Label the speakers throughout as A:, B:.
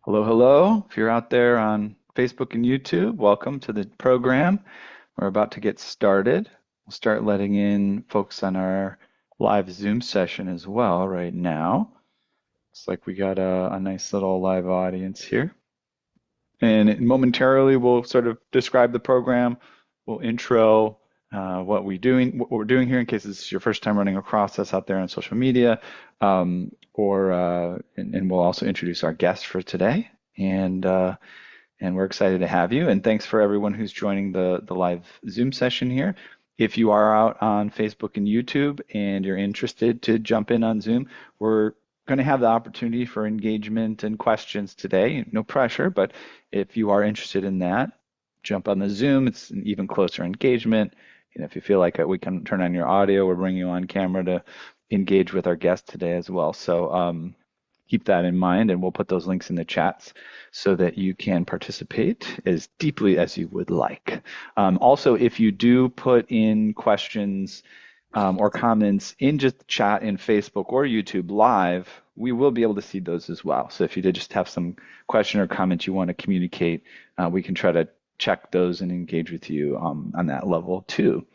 A: Hello, hello. If you're out there on Facebook and YouTube, welcome to the program. We're about to get started. We'll start letting in folks on our live Zoom session as well right now. Looks like we got a nice little live audience here. And momentarily, we'll sort of describe the program. We'll intro what we're doing here in case this is your first time running across us out there on social media. And we'll also introduce our guest for today. And we're excited to have you. And thanks for everyone who's joining the live Zoom session here. If you are out on Facebook and YouTube and you're interested to jump in on Zoom, we're going to have the opportunity for engagement and questions today. No pressure, but if you are interested in that, jump on the Zoom. It's an even closer engagement. And if you feel like we can turn on your audio or bring you on camera to engage with our guest today as well. So keep that in mind, and we'll put those links in the chats so that you can participate as deeply as you would like. Also, if you do put in questions or comments in just chat in Facebook or YouTube live, we will be able to see those as well. So if you did just have some question or comment you want to communicate, we can try to check those and engage with you on that level too.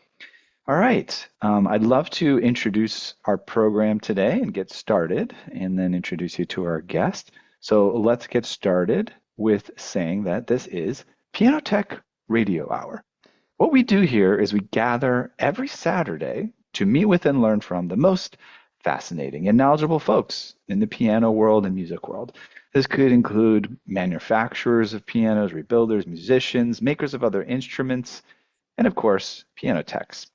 A: All right. I'd love to introduce our program today and get started, and then introduce you to our guest. So let's get started with saying that this is Piano Tech Radio Hour. What we do here is we gather every Saturday to meet with and learn from the most fascinating and knowledgeable folks in the piano world and music world. This could include manufacturers of pianos, rebuilders, musicians, makers of other instruments, and of course, piano techs.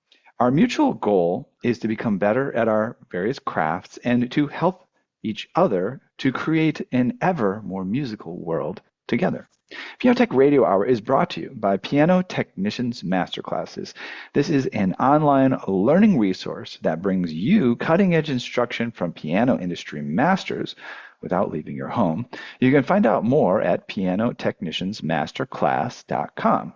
A: Our mutual goal is to become better at our various crafts and to help each other to create an ever more musical world together. Piano Tech Radio Hour is brought to you by Piano Technicians Masterclasses. This is an online learning resource that brings you cutting-edge instruction from piano industry masters without leaving your home. You can find out more at pianotechniciansmasterclass.com.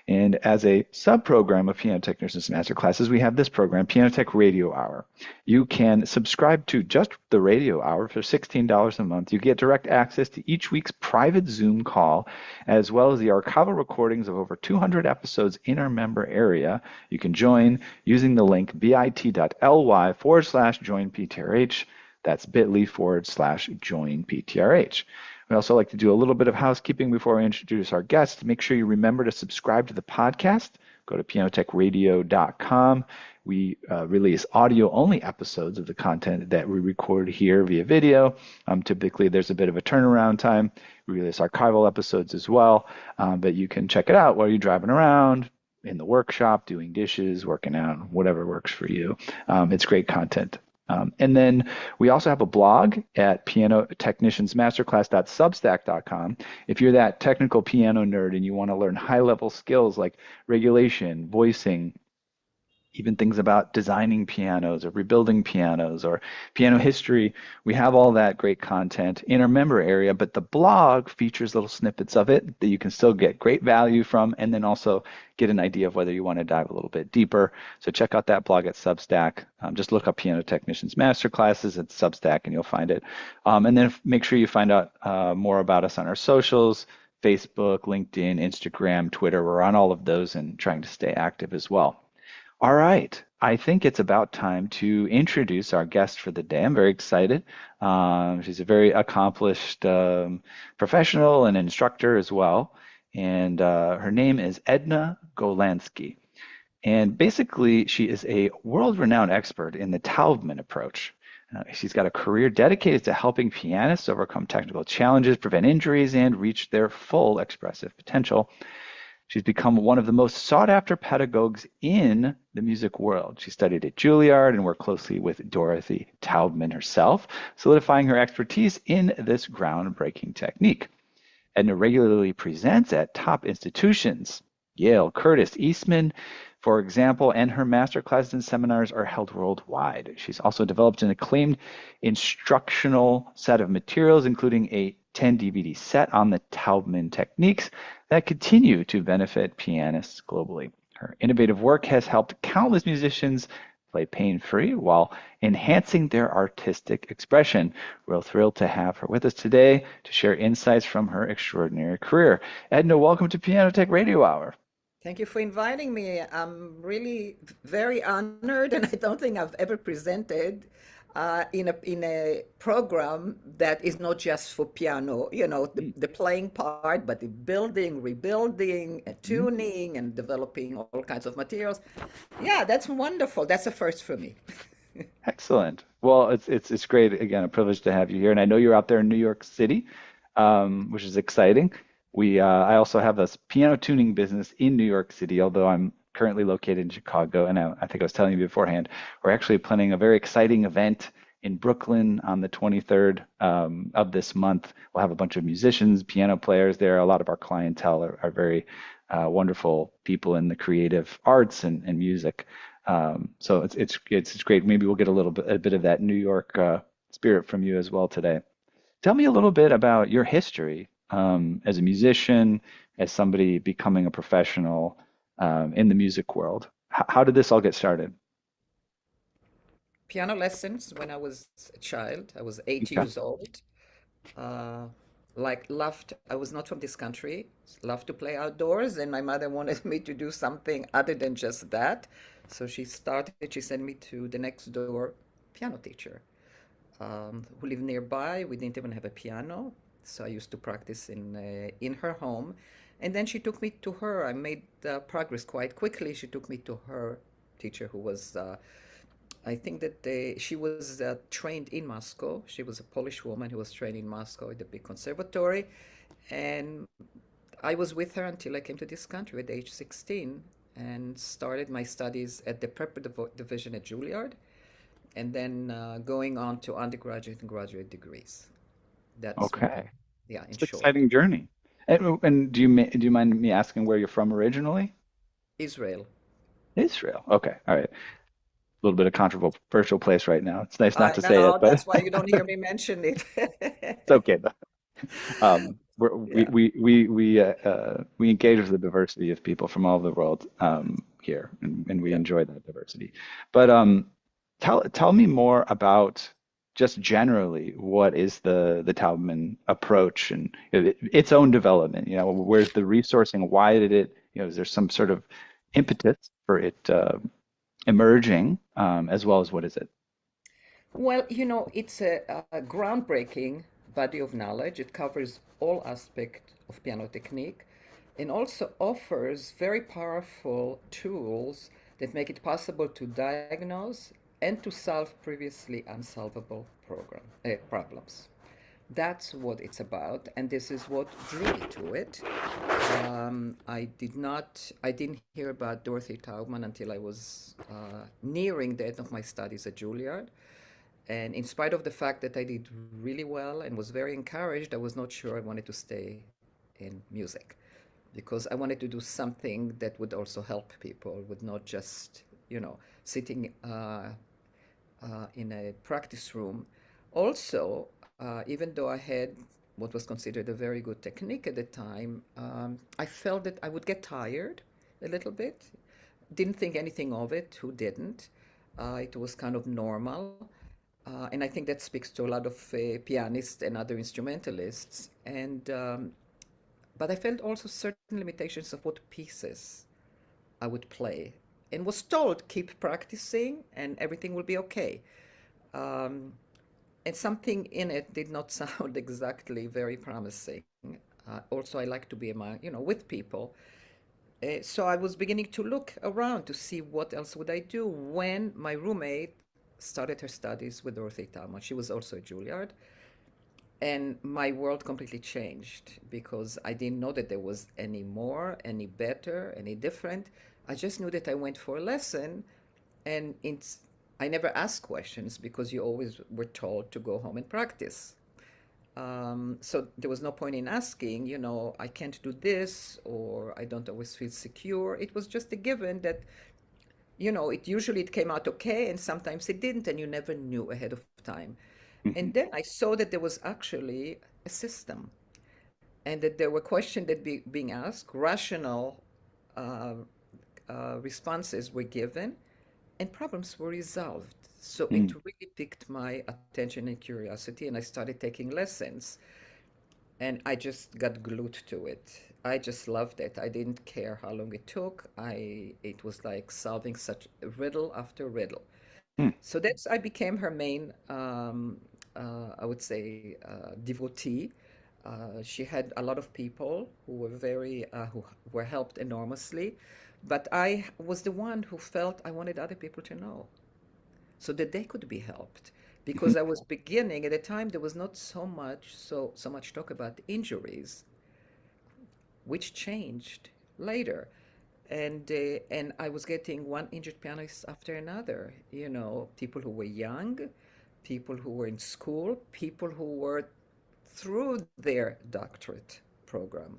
A: And as a sub-program of Piano Technicians Masterclasses, we have this program, Piano Tech Radio Hour. You can subscribe to just the radio hour for $16 a month. You get direct access to each week's private Zoom call, as well as the archival recordings of over 200 episodes in our member area. You can join using the link bit.ly/joinptrh. That's bit.ly/joinptrh. We also like to do a little bit of housekeeping before we introduce our guest. Make sure you remember to subscribe to the podcast. Go to pianotechradio.com. We release audio-only episodes of the content that we record here via video. Typically, there's a bit of a turnaround time. We release archival episodes as well, but you can check it out while you're driving around, in the workshop, doing dishes, working out, whatever works for you. It's great content. And then we also have a blog at pianotechniciansmasterclass.substack.com. If you're that technical piano nerd and you want to learn high-level skills like regulation, voicing, even things about designing pianos or rebuilding pianos or piano history, we have all that great content in our member area, but the blog features little snippets of it that you can still get great value from, and then also get an idea of whether you want to dive a little bit deeper. So check out that blog at Substack. Just look up Piano Technicians Masterclasses at Substack and you'll find it. And then make sure you find out more about us on our socials, Facebook, LinkedIn, Instagram, Twitter. We're on all of those and trying to stay active as well. All right, I think it's about time to introduce our guest for the day. I'm very excited. She's a very accomplished professional and instructor as well. And her name is Edna Golandsky. And basically, she is a world-renowned expert in the Taubman approach. She's got a career dedicated to helping pianists overcome technical challenges, prevent injuries, and reach their full expressive potential. She's become one of the most sought-after pedagogues in the music world. She studied at Juilliard and worked closely with Dorothy Taubman herself, solidifying her expertise in this groundbreaking technique. Edna regularly presents at top institutions, Yale, Curtis, Eastman, for example, and her master classes and seminars are held worldwide. She's also developed an acclaimed instructional set of materials, including a 10 DVD set on the Taubman Techniques that continue to benefit pianists globally. Her innovative work has helped countless musicians play pain-free while enhancing their artistic expression. We're thrilled to have her with us today to share insights from her extraordinary career. Edna, welcome to Piano Tech Radio Hour.
B: Thank you for inviting me. I'm really very honored, and I don't think I've ever presented in a program that is not just for piano, the playing part, but the building, rebuilding, and
A: Mhm.
B: tuning, and developing all kinds of materials. Yeah, that's wonderful. That's a first for me.
A: Excellent. Well, it's great again, a privilege to have you here, and I know you're out there in New York City, which is exciting. I also have this piano tuning business in New York City, although I'm currently located in Chicago, and I think I was telling you beforehand, we're actually planning a very exciting event in Brooklyn on the 23rd of this month. We'll have a bunch of musicians, piano players there. A lot of our clientele are very wonderful people in the creative arts and music. So it's great. Maybe we'll get a bit of that New York spirit from you as well today. Tell me a little bit about your history as a musician, as somebody becoming a professional in the music world. How did this all get started?
B: Piano lessons when I was a child. I was eight
A: Okay.
B: years old. uh, like loved, I was not from this country, loved to play outdoors, and my mother wanted me to do something other than just that. So she sent me to the next door piano teacher who lived nearby. We didn't even have a piano, so I used to practice in her home. And then she took me to her. I made progress quite quickly. She took me to her teacher who was I think that she was trained in Moscow. She was a Polish woman who was trained in Moscow at the big conservatory. And I was with her until I came to this country at age 16 and started my studies at the prep division at Juilliard, and then going on to undergraduate and graduate degrees. That's my,
A: Okay.
B: yeah, in
A: It's an
B: short.
A: exciting journey. And do you mind me asking where you're from originally?
B: Israel.
A: Israel. Okay. All right. A little bit of controversial place right now. It's nice not
B: I
A: to say it,
B: know,
A: but
B: that's why you don't hear me mention it.
A: it's okay.
B: Yeah,
A: We engage with the diversity of people from all over the world here, and we
B: yeah.
A: enjoy that diversity. But tell me more about just generally what is the Taubman approach and its own development. Where's the resourcing? Why did it? Is there some sort of impetus for it emerging, as well as what is it?
B: Well, it's a groundbreaking body of knowledge. It covers all aspects of piano technique and also offers very powerful tools that make it possible to diagnose and to solve previously unsolvable problems. That's what it's about, and this is what drew me to it. I didn't hear about Dorothy Taubman until I was nearing the end of my studies at Juilliard. And in spite of the fact that I did really well and was very encouraged, I was not sure I wanted to stay in music because I wanted to do something that would also help people, would not just, sitting in a practice room. Also, even though I had what was considered a very good technique at the time, I felt that I would get tired a little bit. Didn't think anything of it. Who didn't? It was kind of normal. And I think that speaks to a lot of pianists and other instrumentalists. But I felt also certain limitations of what pieces I would play, and was told keep practicing and everything will be okay. Um, and something in it did not sound exactly very promising. Also, I like to be among, with people. So I was beginning to look around to see what else would I do when my roommate started her studies with Dorothy Taubman. She was also at Juilliard, and my world completely changed because I didn't know that there was any more, any better, any different. I just knew that I went for a lesson, and I never asked questions because you always were told to go home and practice. So there was no point in asking, I can't do this or I don't always feel secure. It was just a given that, it came out okay and sometimes it didn't, and you never knew ahead of time. And
A: Mhm.
B: then I saw that there was actually a system and that there were questions that being asked, rational uh, responses were given, and problems were resolved. So it
A: Mm.
B: really piqued my attention and curiosity, and I started taking lessons, and I just got glued to it. I just loved it. I didn't care how long it took. It was like solving such riddle after riddle.
A: Mm.
B: So that's I became her main, I would say, devotee. She had a lot of people who were who were helped enormously, but I was the one who felt I wanted other people to know so that they could be helped. Because I was beginning at the time, there was not so much talk about injuries, which changed later. And I was getting one injured pianist after another. You know, people who were young, people who were in school, people who were through their doctorate program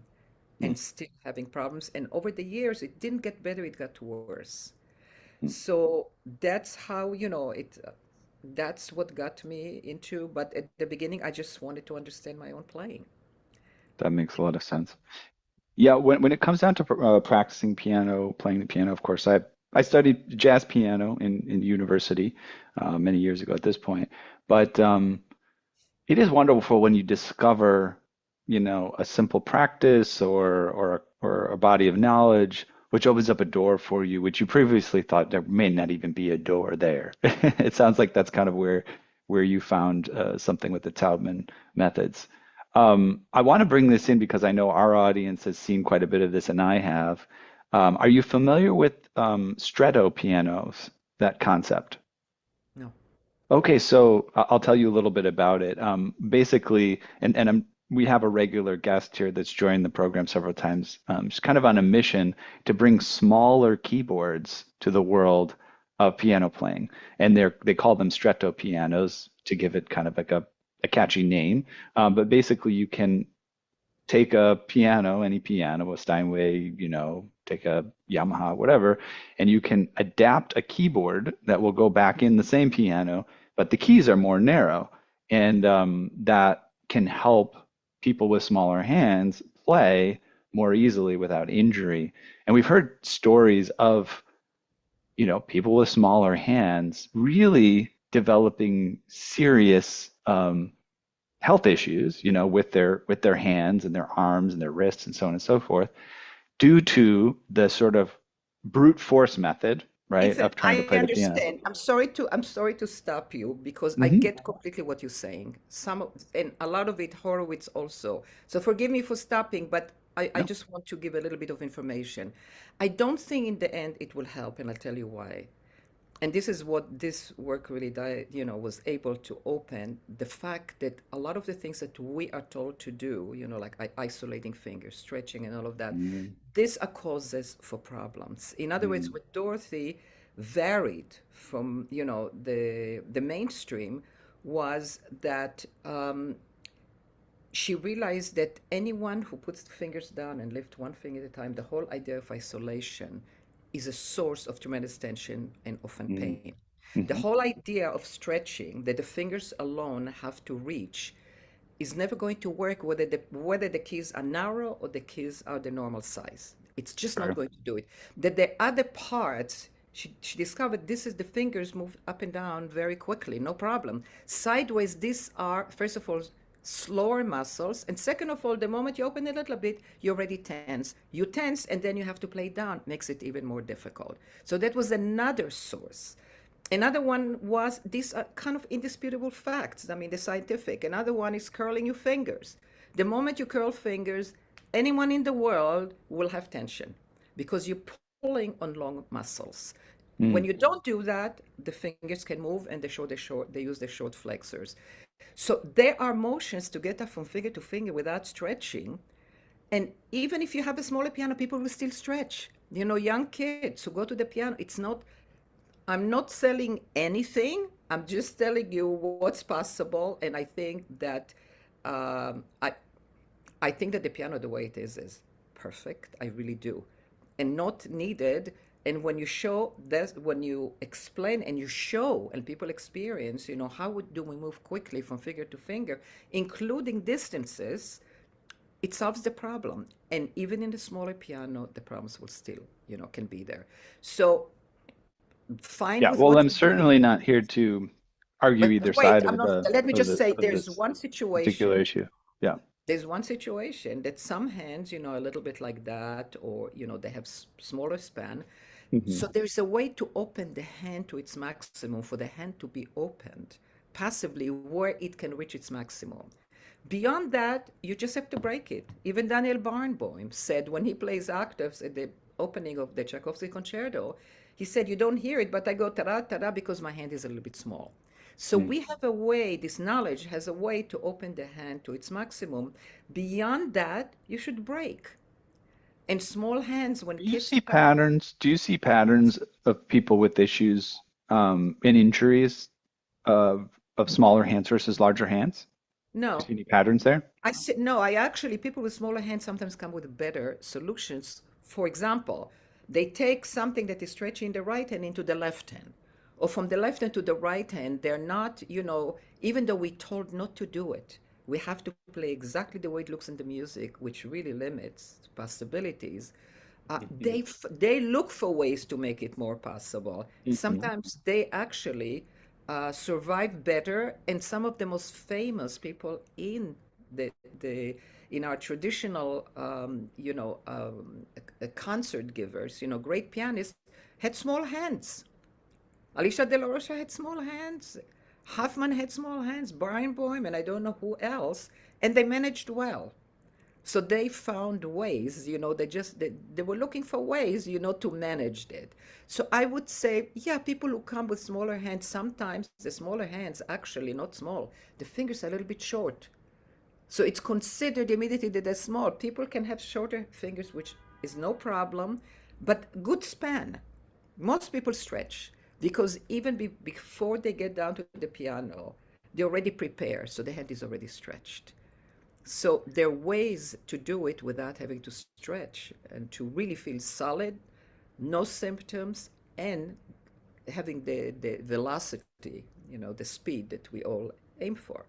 B: and
A: Mm.
B: still having problems. And over the years, it didn't get better; it got worse.
A: Mm.
B: So that's how, that's what got me into. But at the beginning, I just wanted to understand my own playing.
A: That makes a lot of sense. Yeah, when it comes down to practicing piano, playing the piano, of course, I studied jazz piano in university many years ago at this point. But it is wonderful when you discover, a simple practice or a body of knowledge which opens up a door for you, which you previously thought there may not even be a door there. It sounds like that's kind of where you found something with the Taubman methods. I want to bring this in because I know our audience has seen quite a bit of this, and I have. Are you familiar with stretto pianos, that concept?
B: No.
A: Okay, so I'll tell you a little bit about it. Basically, we have a regular guest here that's joined the program several times. She's kind of on a mission to bring smaller keyboards to the world of piano playing, and they call them stretto pianos to give it kind of like a catchy name. But basically, you can take a piano, any piano, a Steinway, take a Yamaha, whatever, and you can adapt a keyboard that will go back in the same piano, but the keys are more narrow. And that can help people with smaller hands play more easily without injury. And we've heard stories of, people with smaller hands really developing serious health issues, with their hands and their arms and their wrists and so on and so forth, due to the sort of brute force method, right,
B: Ethan,
A: of trying to
B: I
A: play the piano.
B: understand. I'm sorry to stop you because I
A: Hmm.
B: get completely what you're saying. And a lot of it Horowitz also. So forgive me for stopping, but I
A: No.
B: just want to give a little bit of information. I don't think in the end it will help, and I'll tell you why. And this is what this work really was able to open the fact that a lot of the things that we are told to do, like isolating fingers, stretching, and all of that,
A: Mm.
B: these are causes for problems. In other words,
A: Mm.
B: what Dorothy varied from, the mainstream was that she realized that anyone who puts the fingers down and lift one finger at a time, the whole idea of isolation is a source of tremendous tension and often
A: Mm.
B: pain. The
A: Hmm.
B: whole idea of stretching, that the fingers alone have to reach, is never going to work whether the keys are narrow or the keys are the normal size. It's just not
A: Sure.
B: going to do it. That the other parts, she discovered this is the fingers move up and down very quickly, no problem. Sideways, these are, first of all, slower muscles. And second of all, the moment you open a little bit, you already tense. You tense and then you have to play down, makes it even more difficult. So that was another source. Another one was these are kind of indisputable facts. I mean, the scientific. Another one is curling your fingers. The moment you curl fingers, anyone in the world will have tension because you're pulling on long muscles. When you
A: Mm.
B: don't do that, the fingers can move and they use the short flexors. So there are motions to get up from finger to finger without stretching. And even if you have a smaller piano, people will still stretch. Young kids who go to the piano, I'm not selling anything. I'm just telling you what's possible. And um, I, I think that the piano, the way it is perfect. I really do. And not needed. And when you explain and you show and people experience, do we move quickly from finger to finger, including distances, it solves the problem. And even in the smaller piano, the problems will still, can be there. So Find
A: Yeah,
B: with
A: well,
B: what
A: I'm
B: you're doing.
A: certainly not here to argue
B: But
A: either
B: wait,
A: side
B: I'm
A: of
B: not, let me just say there's
A: this
B: one
A: particular
B: situation.
A: issue. Yeah.
B: There's one situation that some hands, a little bit like that, or, they have smaller span.
A: Hmm.
B: So there's a way to open the hand to its maximum for the hand to be opened passively where it can reach its maximum. Beyond that, you just have to break it. Even Daniel Barenboim said when he plays octaves at the opening of the Tchaikovsky concerto, he said, "You don't hear it, but I go ta-da, ta-da because my hand is a little bit small." So we have a way, this knowledge has a way to open the hand to its maximum. Beyond that, you should break. And small hands, when
A: Do you
B: kids
A: see
B: start,
A: patterns? Do you see patterns of people with issues and injuries of smaller hands versus larger hands? Do you
B: no.
A: see any patterns there?
B: I said, no, I actually, people with smaller hands sometimes come with better solutions. For example, they take something that is stretching the right hand into the left hand, or from the left hand to the right hand. They're not, even though we told not to do it, we have to play exactly the way it looks in the music, which really limits possibilities.
A: Hmm.
B: They look for ways to make it more possible.
A: Hmm.
B: Sometimes they actually survive better, and some of the most famous people in the the in our traditional concert givers, great pianists had small hands. Alicia De La Rocha had small hands. Hoffman had small hands. Brian Boehm, and I don't know who else, and they managed well. So they found ways, they were looking for ways, to manage it. So I would say, yeah, people who come with smaller hands, sometimes the smaller hands actually not small. The fingers are a little bit short. So it's considered immediately that they're small. People can have shorter fingers, which is no problem, but good span. Most people stretch because even before they get down to the piano, they already prepare, so the hand is already stretched. So there are ways to do it without having to stretch and to really feel solid, no symptoms, and having the velocity, the speed that we all aim for.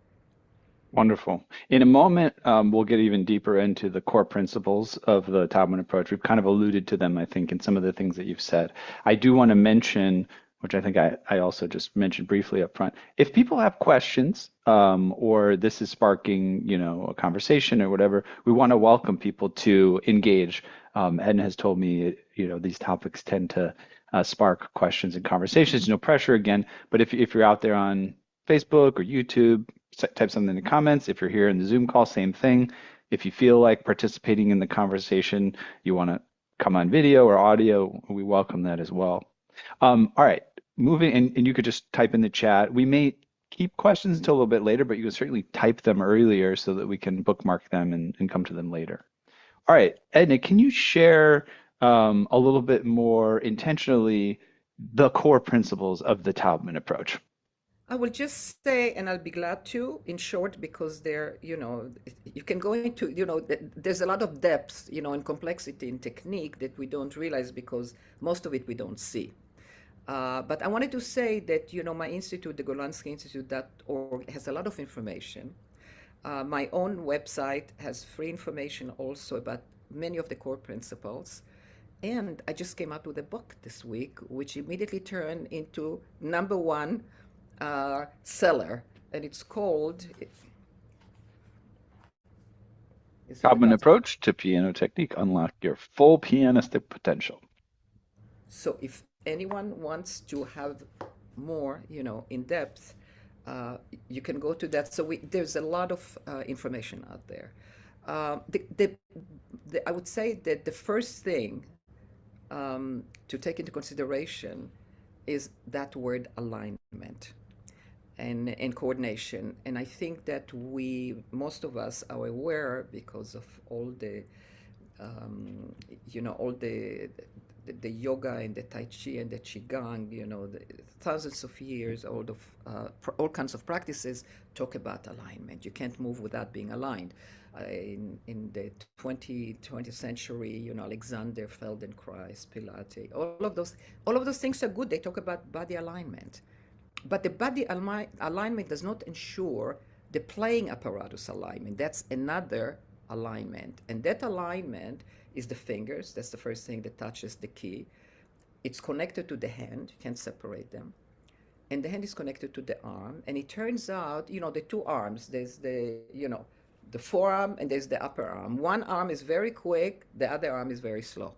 A: Wonderful. In a moment, we'll get even deeper into the core principles of the Taubman approach. We've kind of alluded to them, I think, in some of the things that you've said. I do want to mention, which I think I also just mentioned briefly up front, if people have questions or this is sparking, a conversation or whatever, we want to welcome people to engage. Edna has told me, these topics tend to spark questions and conversations. No pressure again, but if you're out there on Facebook or YouTube, type something in the comments. If you're here in the Zoom call, same thing. If you feel like participating in the conversation, you want to come on video or audio, we welcome that as well. All right, moving, and you could just type in the chat. We may keep questions until a little bit later, but you can certainly type them earlier so that we can bookmark them and come to them later. All right, Edna, can you share a little bit more intentionally the core principles of the Taubman approach?
B: I will just say, and I'll be glad to, in short, because you can go into, there's a lot of depth, and complexity in technique that we don't realize because most of it we don't see. But I wanted to say that, my institute, the Golandsky Institute.org, has a lot of information. My own website has free information also about many of the core principles. And I just came out with a book this week, which immediately turned into number one seller. And it's called, is it the
A: Taubman
B: top?
A: Approach to Piano Technique, Unlock Your Full Pianistic Potential.
B: So if anyone wants to have more, in depth, uh, you can go to that. So there's a lot of information out there. I would say that the first thing to take into consideration is that word alignment and coordination. And I think that most of us are aware because of all the um, all the yoga and the tai chi and the qigong, the thousands of years old of all kinds of practices talk about alignment. You can't move without being aligned. In the 20th century, Alexander Feldenkrais, Pilate, all of those things are good. They talk about body alignment. But the body alignment does not ensure the playing apparatus alignment. That's another alignment. And that alignment is the fingers. That's the first thing that touches the key. It's connected to the hand. You can't separate them. And the hand is connected to the arm. And it turns out, the two arms, there's the forearm and there's the upper arm. One arm is very quick, the other arm is very slow.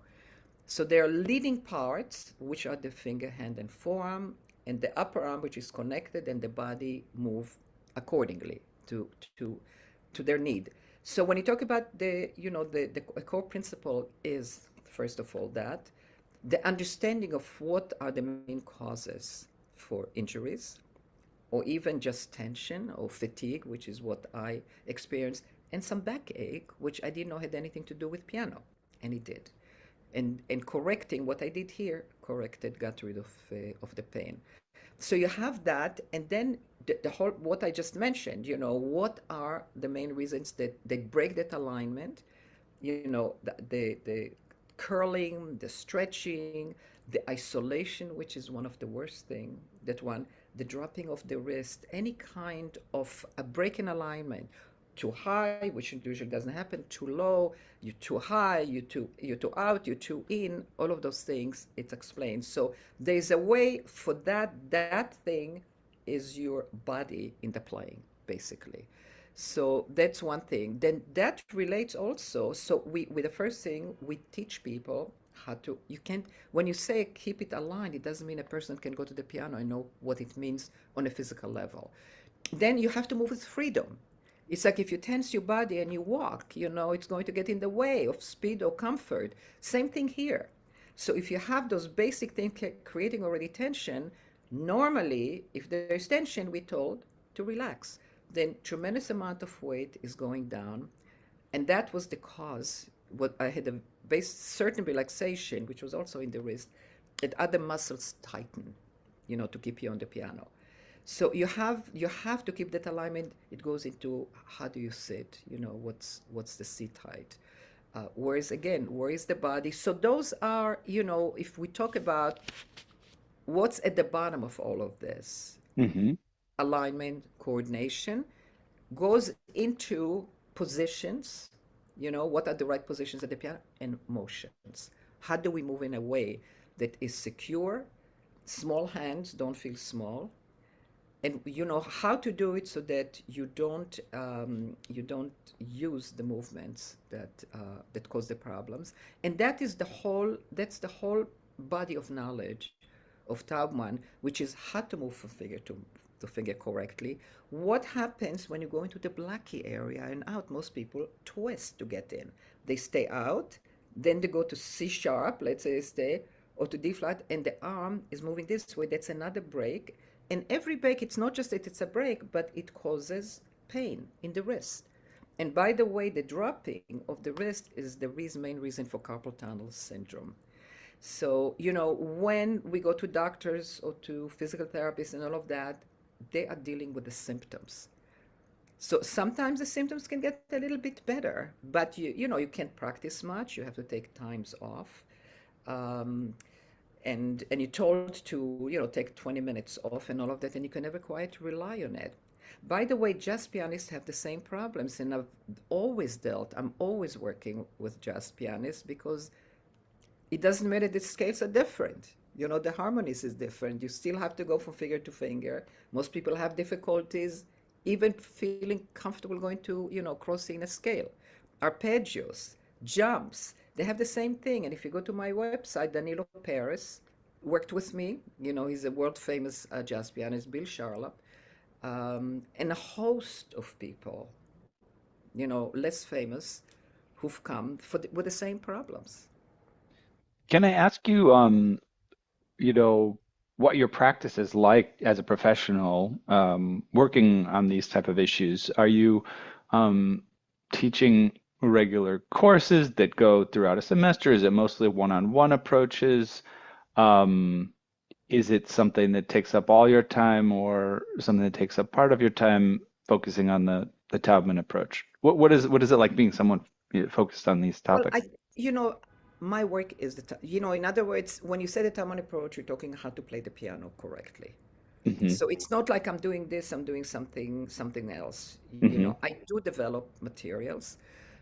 B: So there are leading parts, which are the finger, hand, and forearm, and the upper arm, which is connected, and the body move accordingly to their need. So when you talk about the core principle is, first of all, that the understanding of what are the main causes for injuries, or even just tension or fatigue, which is what I experienced, and some backache, which I didn't know had anything to do with piano, and it did. And correcting what I did here, corrected, got rid of the pain. So you have that, and then the whole what I just mentioned. What are the main reasons that they break that alignment? The curling, the stretching, the isolation, which is one of the worst thing. That one, the dropping of the wrist, any kind of a break in alignment, too high, which usually doesn't happen, too low, you're too high, you're too out, you're too in, all of those things, it's explained. So there's a way for that thing is your body in the playing, basically. So that's one thing. Then that relates also. So we with the first thing we teach people how to. You can't when you say keep it aligned, it doesn't mean a person can go to the piano and know what it means on a physical level. Then you have to move with freedom. It's like if you tense your body and you walk, it's going to get in the way of speed or comfort. Same thing here. So if you have those basic things creating already tension, normally, if there's tension, we're told to relax. Then tremendous amount of weight is going down. And that was the cause. What I had a certain relaxation, which was also in the wrist, and other muscles tighten, to keep you on the piano. So you have to keep that alignment. It goes into how do you sit? What's the seat height? Where is the body? So those are, if we talk about what's at the bottom of all of this,
A: Hmm.
B: alignment, coordination, goes into positions, what are the right positions at the piano, and motions. How do we move in a way that is secure? Small hands don't feel small, and you know how to do it so that you don't use the movements that cause the problems. And that's the whole body of knowledge of Taubman, which is how to move from finger to finger correctly. What happens when you go into the blacky area and out? Most people twist to get in. They stay out, then they go to C sharp, let's say they stay, or to D flat, and the arm is moving this way. That's another break. And every break, it's not just that it's a break, but it causes pain in the wrist. And by the way, the dropping of the wrist is the main reason for carpal tunnel syndrome. So, when we go to doctors or to physical therapists and all of that, they are dealing with the symptoms. So sometimes the symptoms can get a little bit better, but you can't practice much. You have to take times off. Um, and you're told to take 20 minutes off and all of that, and you can never quite rely on it. By the way, jazz pianists have the same problems, and I'm always working with jazz pianists because it doesn't matter, the scales are different. The harmonies is different. You still have to go from finger to finger. Most people have difficulties even feeling comfortable going to, crossing a scale. Arpeggios, jumps, they have the same thing. And if you go to my website, Danilo Paris worked with me. He's a world famous jazz pianist, Bill Charlap, and a host of people, less famous, who've come with the same problems.
A: Can I ask you, you know, what your practice is like as a professional, working on these type of issues? Are you um, teaching regular courses that go throughout a semester? Is it mostly one-on-one approaches? Um, is it something that takes up all your time or something that takes up part of your time focusing on the Taubman approach? What is it like being someone focused on these
B: Well,
A: topics?
B: you know, my work is in other words, when you say the Taman approach, you're talking how to play the piano correctly.
A: Hmm.
B: So it's not like I'm doing this, I'm doing something else.
A: Hmm.
B: I do develop materials.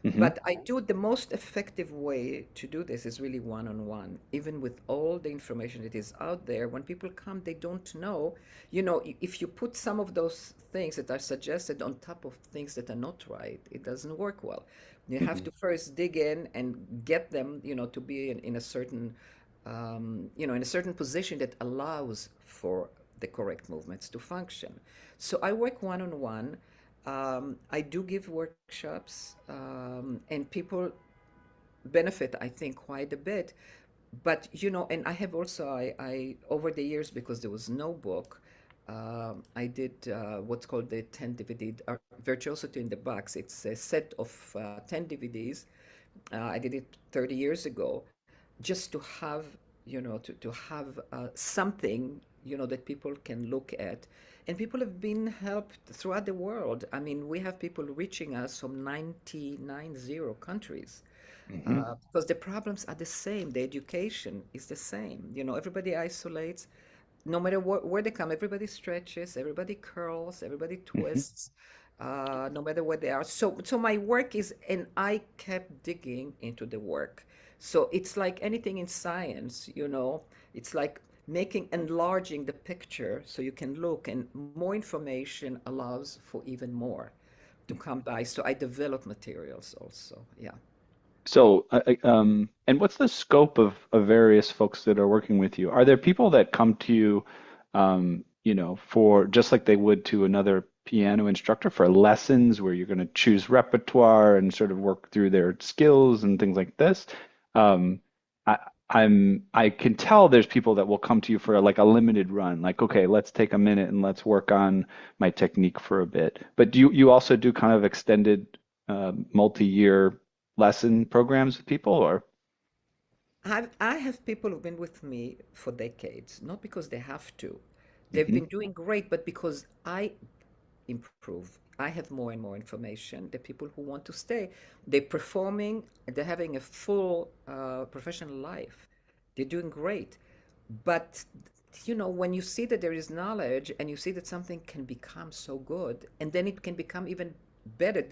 A: Hmm.
B: But I do the most effective way to do this is really one-on-one. Even with all the information that is out there, when people come, they don't know. If you put some of those things that are suggested on top of things that are not right, it doesn't work well. You have
A: Hmm.
B: to first dig in and get them, to be in a certain, in a certain position that allows for the correct movements to function. So I work one-on-one. I do give workshops, and people benefit, I think, quite a bit. But and I have also, I over the years, because there was no book, I did what's called the 10 DVD Virtuosity in the Box. It's a set of 10 DVDs. I did it 30 years ago, just to have, to have something, that people can look at. And people have been helped throughout the world. I mean, we have people reaching us from 90 countries,
A: Hmm.
B: because the problems are the same. The education is the same. Everybody isolates. No matter where they come, everybody stretches, everybody curls, everybody
A: Hmm.
B: twists, no matter where they are. So my work is, and I kept digging into the work. So it's like anything in science, it's like enlarging the picture so you can look, and more information allows for even more to come by. So I develop materials also. Yeah.
A: So, and what's the scope of various folks that are working with you? Are there people that come to you, for just like they would to another piano instructor for lessons where you're going to choose repertoire and sort of work through their skills and things like this? Um, I, I can tell there's people that will come to you for like a limited run, like, okay, let's take a minute and let's work on my technique for a bit. But do you also do kind of extended, multi-year lesson programs with people or
B: I have people who've been with me for decades, not because they have to. They've
A: hmm
B: been doing great, but because I improve. I have more and more information. The people who want to stay, they're performing, they're having a full professional life. They're doing great. But when you see that there is knowledge, and you see that something can become so good, and then it can become even better,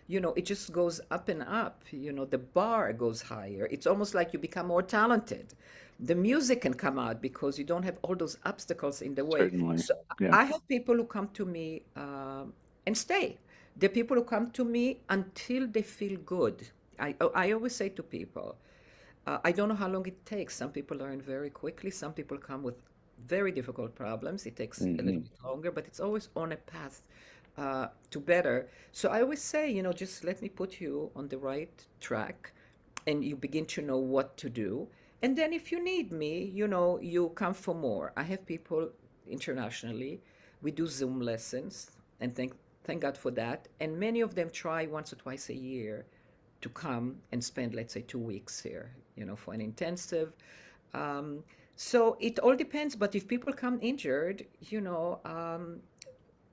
B: it just goes up and up. The bar goes higher. It's almost like you become more talented. The music can come out because you don't have all those obstacles in the way.
A: certainly.
B: So
A: Yeah.
B: I have people who come to me and stay. The people who come to me until they feel good. I always say to people, I don't know how long it takes. Some people learn very quickly. Some people come with very difficult problems. It takes a little
A: Hmm.
B: bit longer, but it's always on a path to better. So I always say, just let me put you on the right track, and you begin to know what to do. And then if you need me, you come for more. I have people internationally. We do Zoom lessons, and thank God for that. And many of them try once or twice a year to come and spend, let's say, 2 weeks here, for an intensive. Um, so it all depends. But if people come injured,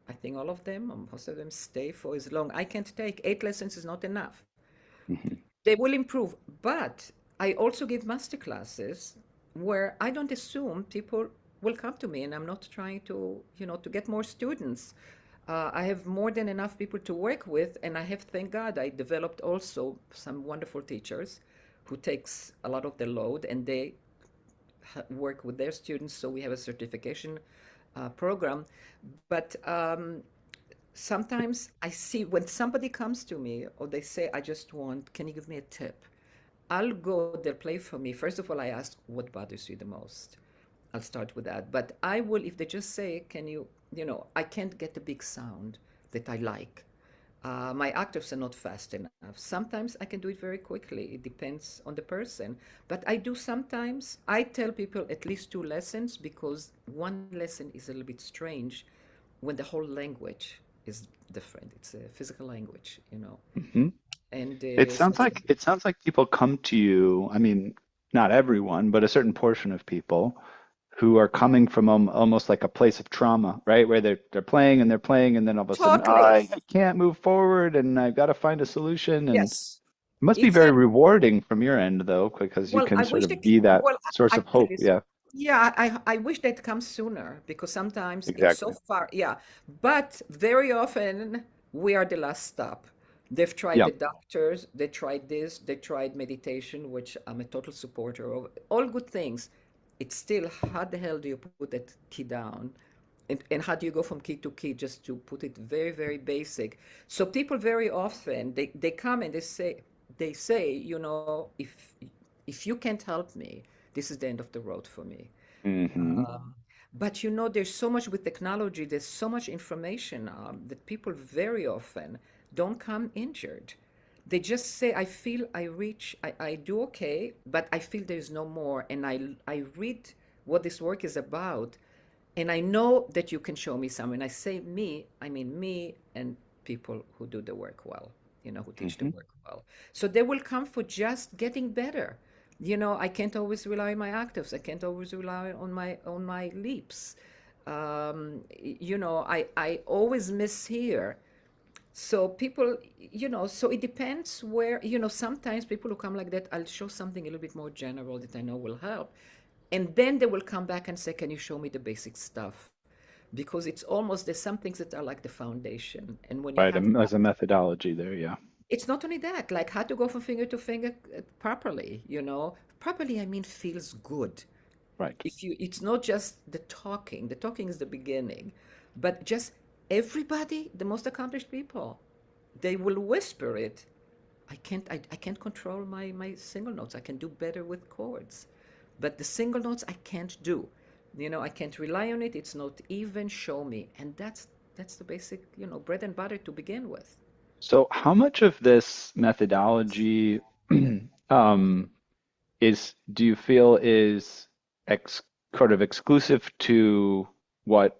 B: I think all of them, or most of them, stay for as long. I can't take 8 lessons is not enough.
A: Hmm.
B: They will improve, but I also give master classes where I don't assume people will come to me, and I'm not trying to, to get more students. I have more than enough people to work with, and I have, thank God, I developed also some wonderful teachers who takes a lot of the load, and they work with their students. So we have a certification program. But sometimes I see when somebody comes to me, or they say, I just want, can you give me a tip? I'll go, they'll play for me. First of all, I ask, what bothers you the most? I'll start with that. But I will, if they just say, can you, I can't get the big sound that I like. My octaves are not fast enough. Sometimes I can do it very quickly. It depends on the person. But I do sometimes, I tell people at least 2 lessons, because one lesson is a little bit strange when the whole language is different. It's a physical language.
A: Hmm.
B: And
A: It sounds like people come to you. I mean, not everyone, but a certain portion of people who are coming from almost like a place of trauma, right? Where they're playing, and then all of a sudden,
B: totally,
A: I can't move forward, and I've got to find a solution. And
B: yes.
A: it must be
B: It's
A: very
B: a
A: rewarding from your end, though, because you
B: Well,
A: can
B: I
A: sort
B: wish
A: of be that
B: well,
A: source of hope.
B: actually,
A: Yeah,
B: yeah, I wish they'd come sooner, because sometimes it's so
A: exactly.
B: far, yeah. But very often we are the last stop. They've tried
A: Yeah.
B: the doctors, they tried this, they tried meditation, which I'm a total supporter of. All good things. It's still, how the hell do you put that key down? And how do you go from key to key, just to put it very, very basic? So people very often, they come and they say, if you can't help me, this is the end of the road for me.
A: Hmm.
B: Um, but there's so much with technology, there's so much information that people very often don't come injured. They just say, I feel I do okay, but I feel there's no more. And I read what this work is about, and I know that you can show me some. And I say me, I mean me and people who do the work well, who teach the
A: Hmm.
B: work well. So they will come for just getting better. I can't always rely on my octaves. I can't always rely on my leaps. I always miss here. So people, so it depends where, sometimes people who come like that, I'll show something a little bit more general that I know will help. And then they will come back and say, can you show me the basic stuff? Because it's almost, there's some things that are like the foundation. And when you
A: Right.
B: have
A: As a methodology there. Yeah.
B: it's not only that, like how to go from finger to finger properly, Properly, I mean, feels good.
A: Right.
B: It's not just the talking is the beginning, but just everybody, the most accomplished people, they will whisper it. I can't control my single notes. I can do better with chords, but the single notes I can't do. I can't rely on it. It's not even show me, and that's the basic, bread and butter to begin with.
A: So how much of this methodology um, do you feel is ex sort of exclusive to what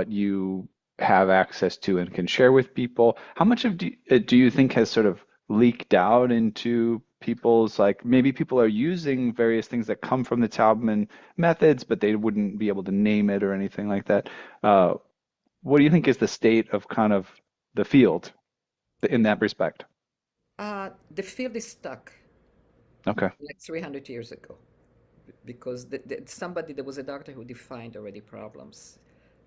A: you have access to and can share with people? How much do you think has sort of leaked out into people's, like, maybe people are using various things that come from the Taubman methods, but they wouldn't be able to name it or anything like that. Uh, what do you think is the state of kind of the field in that respect?
B: The field is stuck
A: Okay.
B: like 300 years ago because somebody, there was a doctor who defined already problems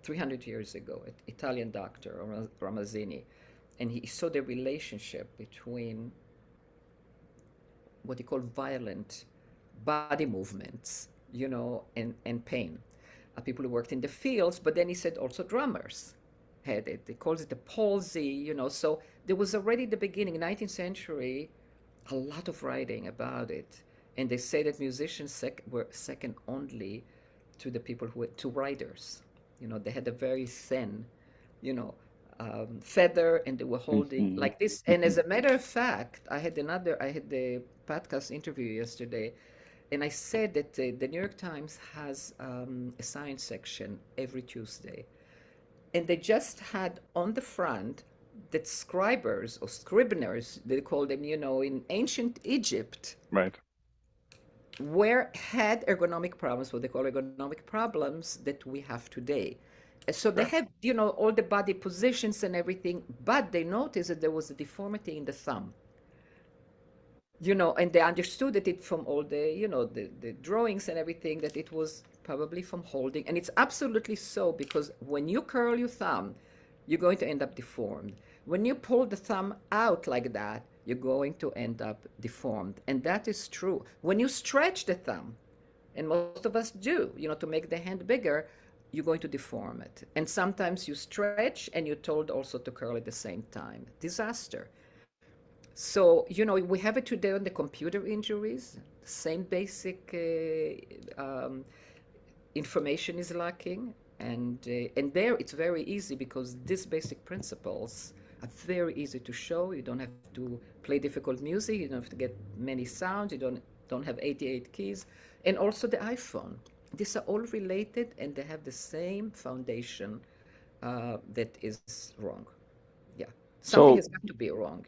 B: 300 years ago, an Italian doctor, Ramazzini, and he saw the relationship between what he called violent body movements, and pain. People who worked in the fields, but then he said also drummers had it. He calls it the palsy, So there was already the beginning, 19th century, a lot of writing about it. And they say that musicians were second only to the people to writers. They had a very thin, you know, feather, and they were holding
A: Hmm.
B: like this. And as a matter of fact, I had the podcast interview yesterday, and I said that the New York Times has a science section every Tuesday, and they just had on the front that scribers or scriveners, they call them, in ancient Egypt,
A: Right.
B: where had ergonomic problems, what they call ergonomic problems that we have today. So they
A: Right.
B: have, all the body positions and everything, but they noticed that there was a deformity in the thumb, and they understood that it from all the, the drawings and everything, that it was probably from holding. And it's absolutely so, because when you curl your thumb, you're going to end up deformed. When you pull the thumb out like that, you're going to end up deformed. And that is true. When you stretch the thumb, and most of us do, to make the hand bigger, you're going to deform it. And sometimes you stretch and you're told also to curl at the same time. Disaster. So, we have it today on the computer injuries. Same basic information is lacking. And there it's very easy, because these basic principles are very easy to show. You don't have to play difficult music. You don't have to get many sounds. You don't have 88 keys. And also the iPhone. These are all related, and they have the same foundation that is wrong. Yeah. Something has
A: So,
B: got to be wrong.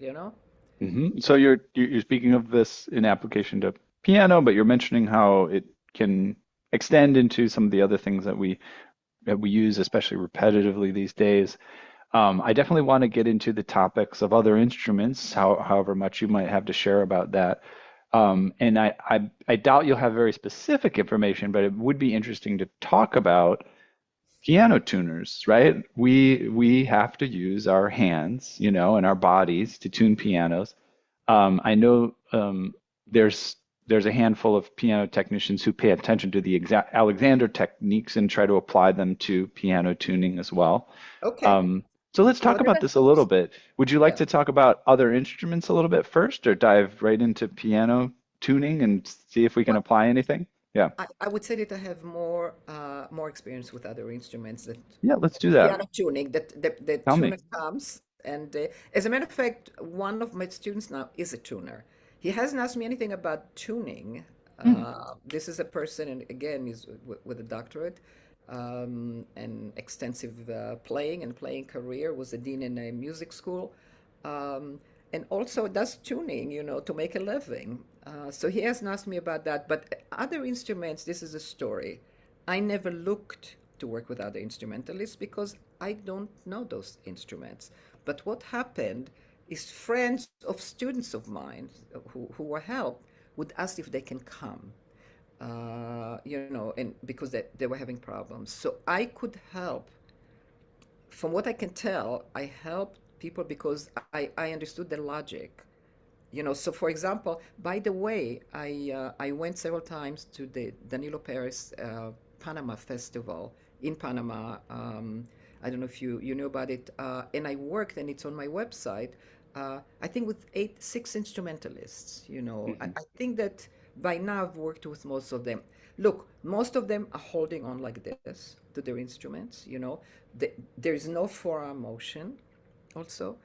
A: so you're speaking of this in application to piano, but you're mentioning how it can extend into some of the other things that we use, especially repetitively these days. I definitely want to get into the topics of other instruments, however much you might have to share about that. And I doubt you'll have very specific information, but it would be interesting to talk about piano tuners, right? We have to use our hands, and our bodies to tune pianos. I know there's there's a handful of piano technicians who pay attention to the exact Alexander techniques and try to apply them to piano tuning as well.
B: Okay.
A: So let's
B: Well,
A: talk
B: then
A: about this a little bit. Would you like
B: yeah.
A: to talk about other instruments a little bit first, or dive right into piano tuning and see if we can
B: Well,
A: apply anything? Yeah.
B: I would say that I have more experience with other instruments that
A: Yeah, let's do
B: the
A: that.
B: piano tuning that the
A: Tell me.
B: tuner comes and as a matter of fact, one of my students now is a tuner. He hasn't asked me anything about tuning.
A: Hmm.
B: This is a person, and again, he's with a doctorate and extensive playing career. Was a dean in a music school. Um, and also does tuning, to make a living. So he hasn't asked me about that. But other instruments, this is a story. I never looked to work with other instrumentalists because I don't know those instruments. But what happened is friends of students of mine who were helped would ask if they can come, and because they were having problems. So I could help from what I can tell, I helped people because I understood the logic. So for example, by the way, I went several times to the Danilo Perez Panama Festival in Panama. I don't know if you know about it. And I worked, and it's on my website. I think with six instrumentalists.
A: Hmm.
B: I think that by now I've worked with most of them. Look, most of them are holding on like this to their instruments. There is no forearm motion also.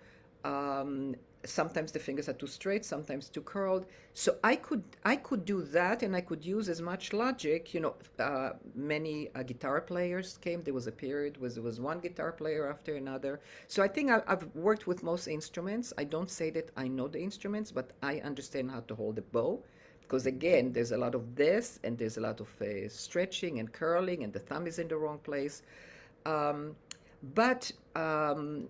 B: Um, Sometimes the fingers are too straight, sometimes too curled. So I could do that, and I could use as much logic. Many guitar players came. There was a period where there was one guitar player after another. So I think I've worked with most instruments. I don't say that I know the instruments, but I understand how to hold a bow. Because again, there's a lot of this, and there's a lot of stretching and curling, and the thumb is in the wrong place. Um, but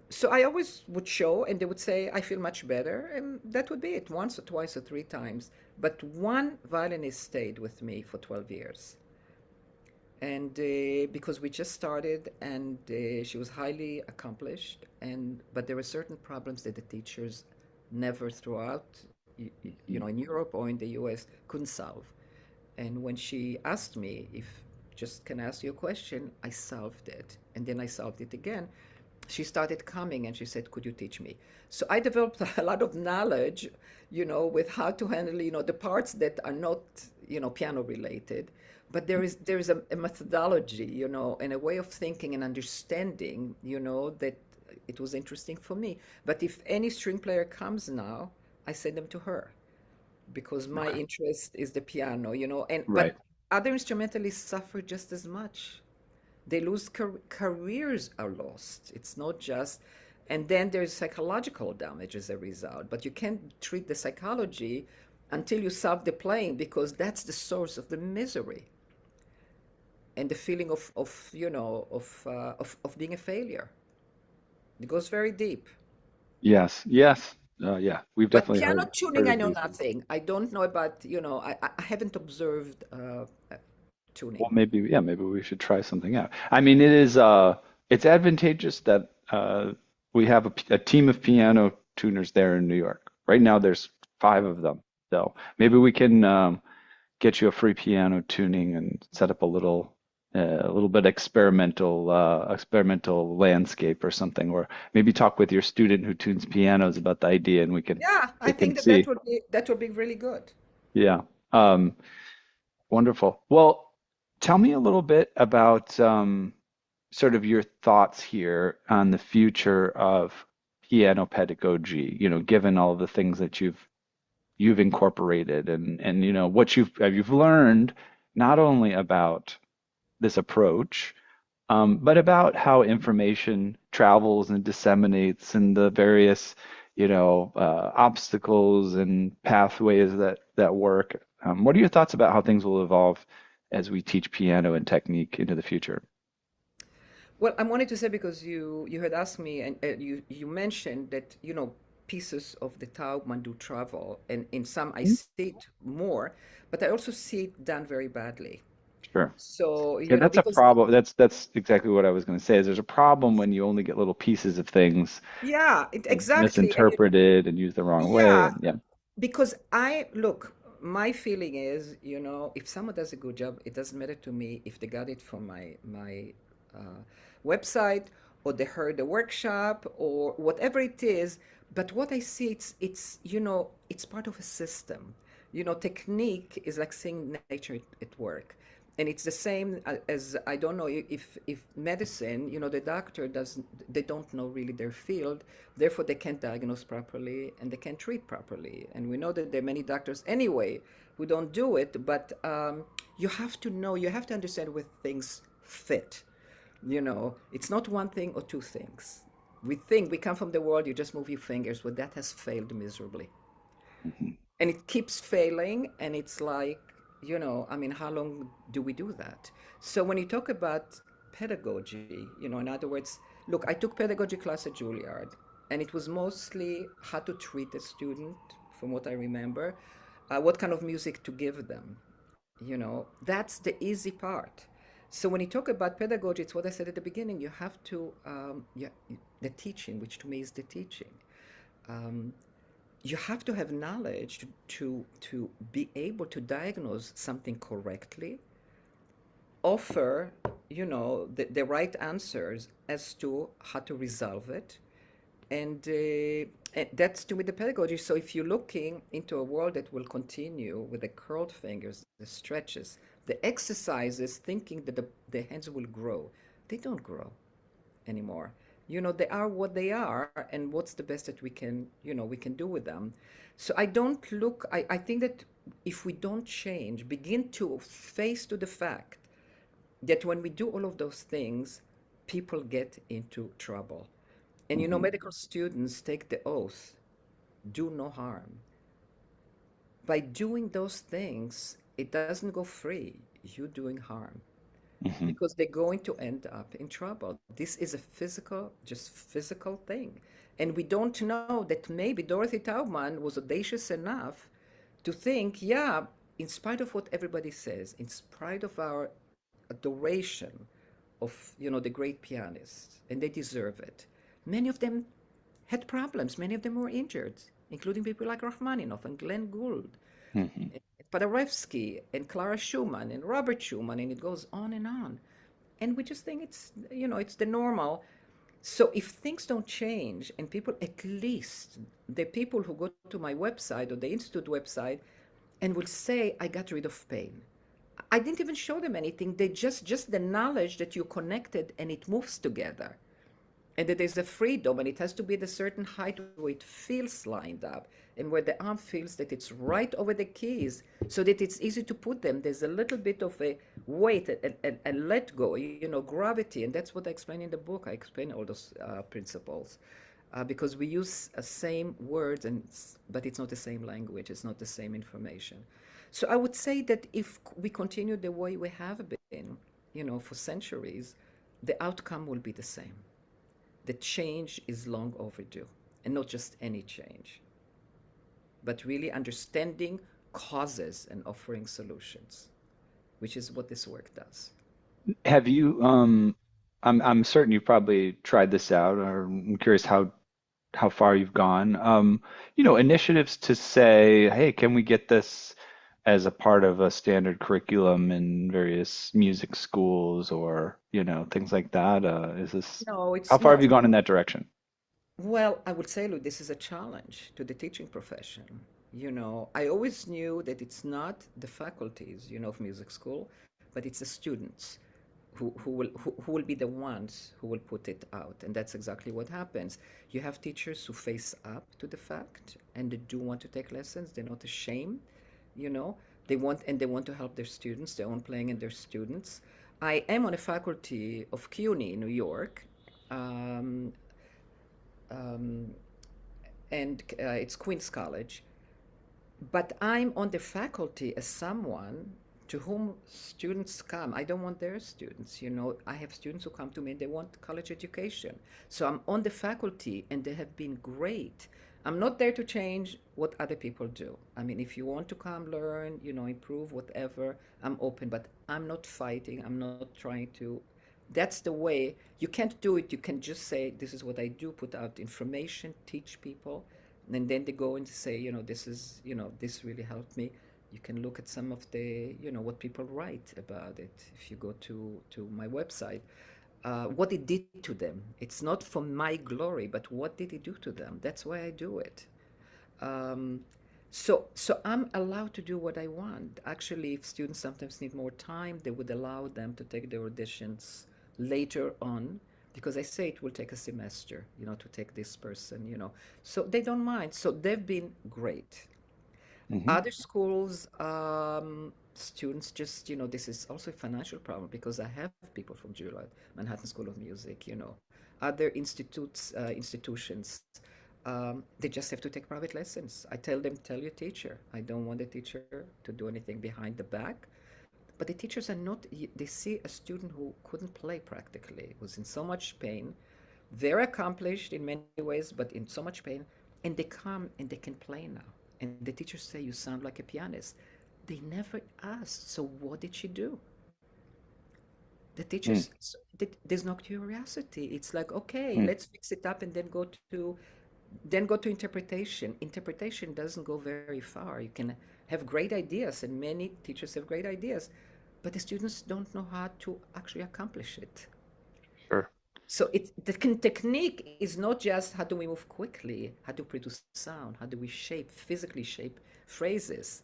B: so I always would show, and they would say, I feel much better. And that would be it, once or twice or three times. But one violinist stayed with me for 12 years. And because we just started, and she was highly accomplished, but there were certain problems that the teachers never throughout, in Europe or in the US, couldn't solve. And when she asked me if just can I ask you a question, I solved it. And then I solved it again. She started coming and she said, could you teach me? So I developed a lot of knowledge, with how to handle, the parts that are not, piano related. But there is a methodology, and a way of thinking and understanding, that it was interesting for me. But if any string player comes now, I send them to her because my
A: Okay.
B: interest is the piano, and
A: Right.
B: but other instrumentalists suffer just as much. They lose careers are lost. It's not just, and then there's psychological damage as a result. But you can't treat the psychology until you solve the playing because that's the source of the misery and the feeling of being a failure. It goes very deep.
A: Yes. Yes. Yeah. We've
B: But
A: definitely
B: piano
A: heard
B: tuning, I
A: of
B: know
A: these.
B: nothing. I don't know about, I haven't observed
A: Well,
B: tuning.
A: maybe, yeah, maybe we should try something out. I mean, it's advantageous that we have a team of piano tuners there in New York. Right now, there's five of them. So maybe we can get you a free piano tuning and set up a little bit experimental landscape or something, or maybe talk with your student who tunes pianos about the idea, and
B: Yeah, I
A: they can
B: think that that
A: see.
B: would be that would be really good.
A: Yeah. Um, Wonderful. Well, tell me a little bit about sort of your thoughts here on the future of piano pedagogy, given all the things that you've incorporated and what you've learned not only about this approach, but about how information travels and disseminates and the various, obstacles and pathways that work. What are your thoughts about how things will evolve as we teach piano and technique into the future?
B: Well, I wanted to say because you had asked me and you mentioned that pieces of the Taubman do travel, and in some I
A: Mhm.
B: see it more, but I also see it done very badly.
A: Sure.
B: So,
A: Yeah, that's a
B: because
A: problem. That's exactly what I was going to say. Is there's a problem when you only get little pieces of things
B: yeah, exactly. And
A: misinterpreted and used the wrong way.
B: yeah,
A: And yeah.
B: because I look, my feeling is, if someone does a good job, it doesn't matter to me if they got it from my website or they heard a workshop or whatever it is. But what I see, it's part of a system. Technique is like seeing nature at work, and it's the same as, I don't know, if medicine, the doctor doesn't, they don't know really their field, therefore they can't diagnose properly and they can't treat properly. And we know that there are many doctors anyway who don't do it, but you have to understand where things fit. It's not one thing or two things. We think we come from the world, you just move your fingers, but that has failed miserably,
A: Mhm.
B: and it keeps failing. And it's like, I mean, how long do we do that? So when you talk about pedagogy, in other words, look, I took pedagogy class at Juilliard, and it was mostly how to treat a student, from what I remember, what kind of music to give them. That's the easy part. So when you talk about pedagogy, it's what I said at the beginning. You have to, the teaching, which to me is the teaching. Um, you have to have knowledge to be able to diagnose something correctly, offer, the right answers as to how to resolve it. And that's to me the pedagogy. So if you're looking into a world that will continue with the curled fingers, the stretches, the exercises, thinking that the hands will grow, they don't grow anymore. They are what they are, and what's the best that we can do with them. So I don't look, I think that if we don't change, begin to face to the fact that when we do all of those things, people get into trouble. And
A: Mhm.
B: medical students take the oath, do no harm. By doing those things, it doesn't go free. You're doing harm,
A: Mhm.
B: because they're going to end up in trouble. This is a just physical thing. And we don't know that maybe Dorothy Taubman was audacious enough to think, yeah, in spite of what everybody says, in spite of our adoration of, the great pianists, and they deserve it, many of them had problems. Many of them were injured, including people like Rachmaninoff and Glenn Gould,
A: Mhm.
B: Paderewski and Clara Schumann and Robert Schumann, and it goes on and on. And we just think it's the normal. So if things don't change, and people, at least the people who go to my website or the institute website and will say, I got rid of pain. I didn't even show them anything. They just the knowledge that you're connected and it moves together, and that there's a freedom, and it has to be at a certain height where it feels lined up, and where the arm feels that it's right over the keys, so that it's easy to put them. There's a little bit of a weight and let go, gravity. And that's what I explain in the book. I explain all those principles, because we use same words, but it's not the same language, it's not the same information. So I would say that if we continue the way we have been, for centuries, the outcome will be the same. The change is long overdue, and not just any change, but really understanding causes and offering solutions, which is what this work does.
A: Have you, I'm certain you've probably tried this out, or I'm curious how far you've gone. Initiatives to say, hey, can we get this as a part of a standard curriculum in various music schools or, things like that?
B: No,
A: How
B: it's
A: far have
B: not.
A: you gone in that direction?
B: Well, I would say, look, this is a challenge to the teaching profession. I always knew that it's not the faculties, of music school, but it's the students who will be the ones who will put it out. And that's exactly what happens. You have teachers who face up to the fact, and they do want to take lessons. They're not ashamed, you know. They want to help their students, their own playing and their students. I am on a faculty of CUNY in New York. Um, um, and it's Queens College. But I'm on the faculty as someone to whom students come. I don't want their students. I have students who come to me and they want college education. So I'm on the faculty, and they have been great. I'm not there to change what other people do. I mean, if you want to come learn, improve, whatever, I'm open, but I'm not fighting. I'm not trying to. That's the way. You can't do it. You can just say, this is what I do, put out information, teach people, and then they go and say, this really helped me. You can look at some of the, what people write about it. If you go to my website, what it did to them. It's not for my glory, but what did it do to them? That's why I do it. Um, so I'm allowed to do what I want. Actually, if students sometimes need more time, they would allow them to take their auditions later on because I say it will take a semester, to take this person. So they don't mind. So they've been great.
A: Hmm.
B: Other schools, students just, this is also a financial problem because I have people from Juilliard, Manhattan School of Music. Other institutions, they just have to take private lessons. I tell them, tell your teacher. I don't want the teacher to do anything behind the back. But the teachers are not, they see a student who couldn't play practically, was in so much pain, very accomplished in many ways, but in so much pain, and they come and they can play now. And the teachers say, you sound like a pianist. They never asked, so what did she do? The
A: Mm,
B: teachers, there's no curiosity. It's like, okay,
A: mm.
B: let's fix it up and then go to interpretation. Interpretation doesn't go very far. You can have great ideas, and many teachers have great ideas, but the students don't know how to actually accomplish it.
A: Sure.
B: So the technique is not just how do we move quickly, how do we produce sound, how do we physically shape phrases,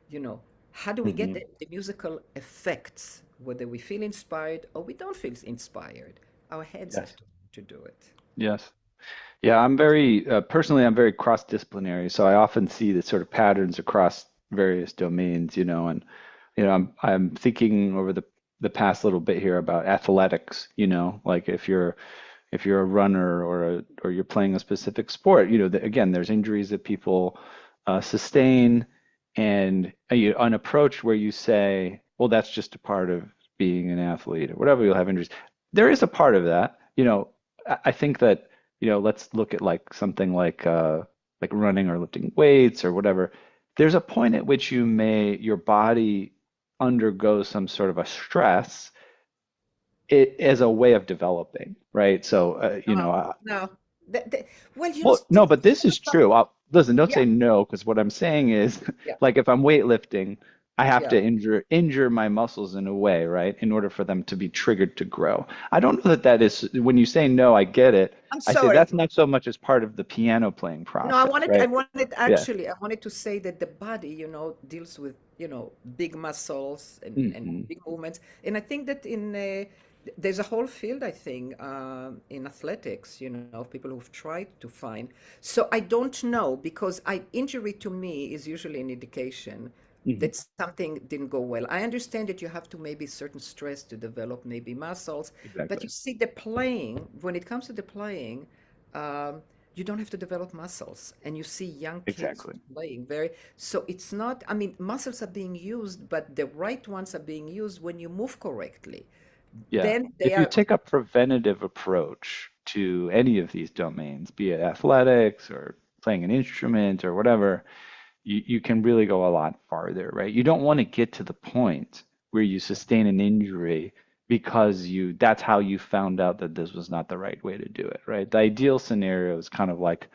B: you know, how do we get
A: Hmm.
B: the musical effects, whether we feel inspired or we don't feel inspired. Our heads have
A: Yes.
B: to do it.
A: Yes. Yeah, I'm very personally, I'm very cross-disciplinary, so I often see the sort of patterns across various domains, and I'm thinking over the past little bit here about athletics, like if you're a runner or you're playing a specific sport, again, there's injuries that people sustain, and an approach where you say, well, that's just a part of being an athlete or whatever, you'll have injuries. There is a part of that, I think that, let's look at like something like running or lifting weights or whatever. There's a point at which your body undergoes some sort of a stress it as a way of developing, right? So,
B: No. Well,
A: well, no,
B: students
A: but this
B: have a
A: is true.
B: problem.
A: Listen, don't
B: Yeah,
A: say no, because what I'm saying is,
B: yeah,
A: like, if I'm weightlifting, I have
B: yeah.
A: to injure my muscles in a way, right, in order for them to be triggered to grow. I don't know that that is when you say no, I get it.
B: I'm
A: I say
B: sorry.
A: that's not so much as part of the piano playing
B: No, I
A: process,
B: wanted, I
A: right?
B: wanted
A: Yeah.
B: actually, I wanted to say that the body, deals with, big muscles and
A: Hmm.
B: big movements. And I think that there's a whole field, I think, in athletics, of people who've tried to find. So I don't know because injury to me is usually an indication
A: Hmm.
B: that something didn't go well. I understand that you have to maybe certain stress to develop maybe muscles, but you
A: Exactly.
B: see the playing, when it comes to the playing, um, you don't have to develop muscles. And you see young kids
A: Exactly.
B: playing so it's not, I mean, muscles are being used, but the right ones are being used when you move correctly.
A: Yeah.
B: Then they
A: If you
B: are,
A: take a preventative approach to any of these domains, be it athletics or playing an instrument or whatever, you can really go a lot farther, right? You don't want to get to the point where you sustain an injury because that's how you found out that this was not the right way to do it, right? The ideal scenario is kind of like,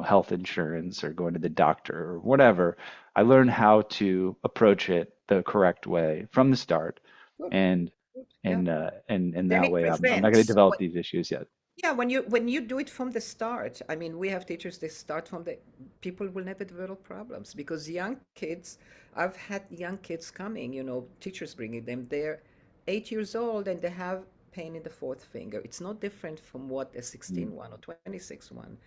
A: health insurance or going to the doctor or whatever. I learned how to approach it the correct way from the start,
B: good,
A: and
B: good, yeah.
A: and
B: Then
A: that
B: it
A: way I'm not going to
B: prevents.
A: develop these issues yet.
B: Yeah, when you do it from the start, I mean, we have teachers, they start from the, people will never develop problems because young kids, I've had young kids coming, teachers bringing them, they're 8 years old and they have pain in the fourth finger. It's not different from what a
A: Mm.
B: 16 one or 26 one.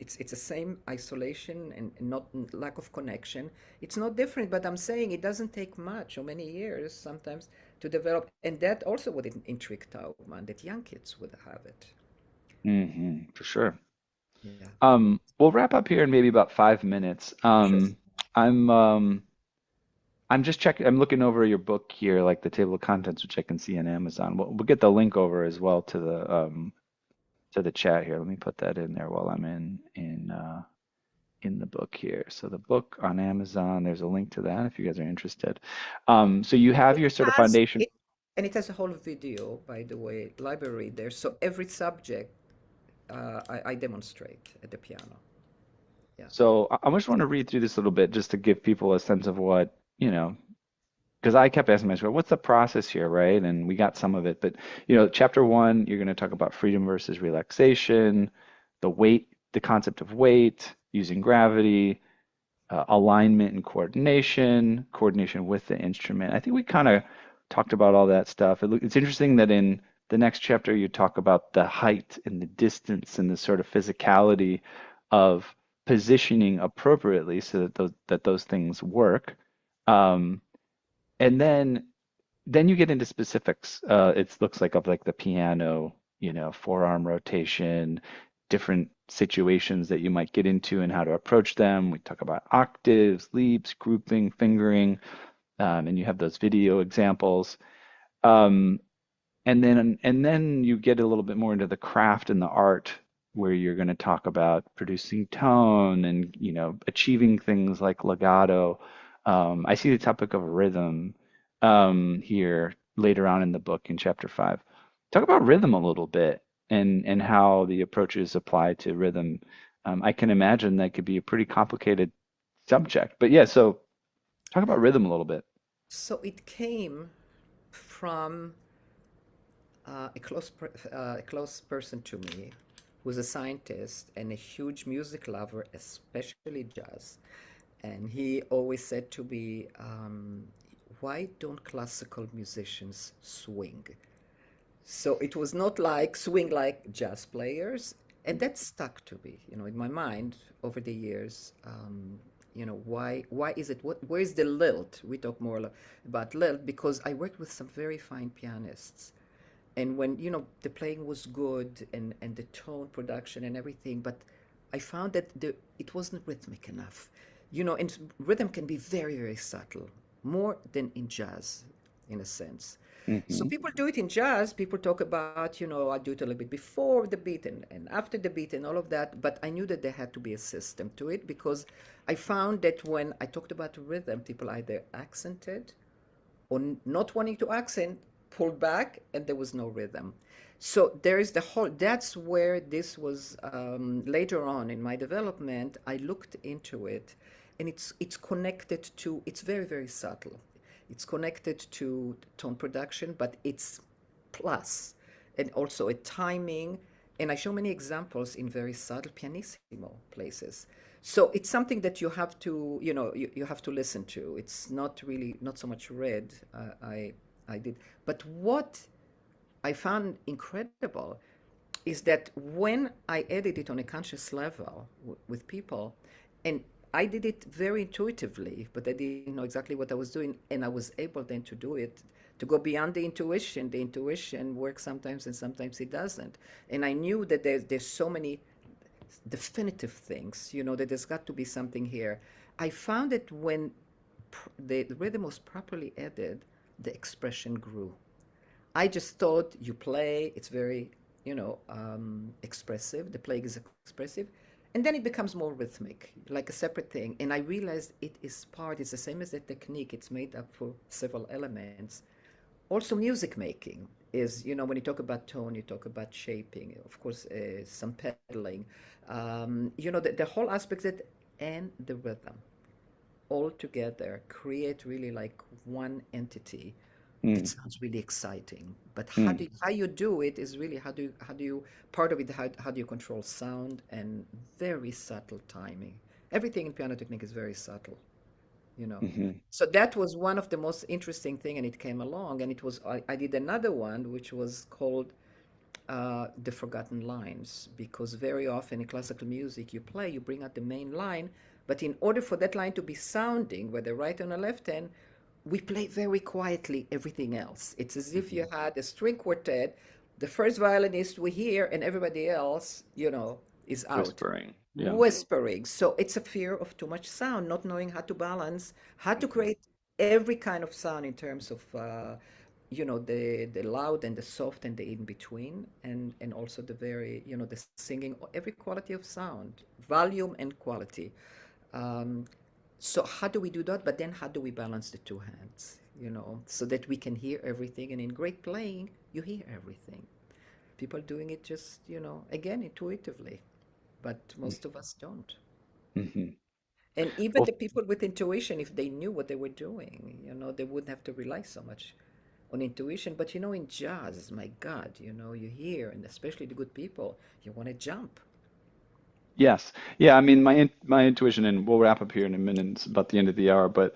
B: It's the same isolation and not lack of connection. It's not different, but I'm saying it doesn't take much or many years sometimes to develop, and that also would intrigue Taubman, that young kids would have it.
A: For sure.
B: Yeah.
A: We'll wrap up here in maybe about 5 minutes.
B: Sure.
A: I'm um, I'm just checking. I'm looking over your book here, like the table of contents, which I can see on Amazon. We'll get the link over as well to the chat here. Let me put that in there while I'm in. in the book here. So the book on Amazon, there's a link to that if you guys are interested. So you have
B: It
A: your sort of
B: has
A: foundation.
B: it, and it has a whole video, by the way, library there. So every subject I demonstrate at the piano. Yeah.
A: So I just want to read through this a little bit just to give people a sense of what, because I kept asking myself, what's the process here, right? And we got some of it, but chapter one, you're going to talk about freedom versus relaxation, the concept of weight, using gravity, alignment and coordination, coordination with the instrument. I think we kind of talked about all that stuff. It's interesting that in the next chapter you talk about the height and the distance and the sort of physicality of positioning appropriately so that those things work. Um, and then you get into specifics. It looks like of like the piano, forearm rotation, different situations that you might get into and how to approach them. We talk about octaves, leaps, grouping, fingering, and you have those video examples. Um, and then you get a little bit more into the craft and the art where you're going to talk about producing tone and achieving things like legato. I see the topic of rhythm here later on in the book in chapter 5. Talk about rhythm a little bit and how the approaches apply to rhythm. I can imagine that could be a pretty complicated subject, but yeah, so talk about rhythm a little bit.
B: So it came from a close person to me who's a scientist and a huge music lover, especially jazz. And he always said to me, why don't classical musicians swing? So it was not like swing like jazz players. And that stuck to me, in my mind over the years. Why is it, where is the lilt? We talk more about lilt because I worked with some very fine pianists. And when, the playing was good and the tone production and everything, but I found that it wasn't rhythmic enough. And rhythm can be very, very subtle, more than in jazz, in a sense. So
A: Hmm.
B: people do it in jazz. People talk about, I do it a little bit before the beat and after the beat and all of that. But I knew that there had to be a system to it because I found that when I talked about rhythm, people either accented or not wanting to accent pulled back and there was no rhythm. So there is the whole, that's where this was later on in my development. I looked into it and it's connected to, it's very, very subtle. It's connected to tone production, but it's plus and also a timing. And I show many examples in very subtle pianissimo places. So it's something that you have to, you have to listen to. It's not really, not so much read. I did. But what I found incredible is that when I edit it on a conscious level with people, and I did it very intuitively, but I didn't know exactly what I was doing, and I was able then to do it, to go beyond the intuition. The intuition works sometimes and sometimes it doesn't. And I knew that there's so many definitive things, that there's got to be something here. I found that when the rhythm was properly added, the expression grew. I just thought you play, it's very, expressive. The playing is expressive. And then it becomes more rhythmic, like a separate thing. And I realized it's the same as the technique. It's made up for several elements. Also, music making is, when you talk about tone, you talk about shaping, of course, some pedaling. The whole aspect that, and the rhythm all together create really like one entity that
A: Mm,
B: sounds really exciting. But
A: mm,
B: how you do it is really how do you part of it, how do you control sound and very subtle timing. Everything in piano technique is very subtle, you know.
A: mhm,
B: So that was one of the most interesting thing, and it came along, and it was I did another one which was called the forgotten lines, because very often in classical music you play, you bring out the main line, but in order for that line to be sounding, whether right or left hand, we play very quietly everything else. It's as if you
A: mhm.
B: had a string quartet, the first violinist we hear, and everybody else, is out
A: Whispering. Yeah.
B: whispering. So it's a fear of too much sound, not knowing how to balance, how to create every kind of sound in terms of the loud and the soft and the in between, and also the very, the singing, every quality of sound, volume and quality. Um, so how do we do that? But then how do we balance the two hands, so that we can hear everything? And in great playing, you hear everything. People doing it just, again, intuitively, but most of us don't.
A: Mm-hmm.
B: And even
A: Well,
B: the people with intuition, if they knew what they were doing, they wouldn't have to rely so much on intuition. But in jazz, my God, you hear, and especially the good people, you want to jump.
A: yes. Yeah, I mean, my intuition, and we'll wrap up here in a minute. It's about the end of the hour, but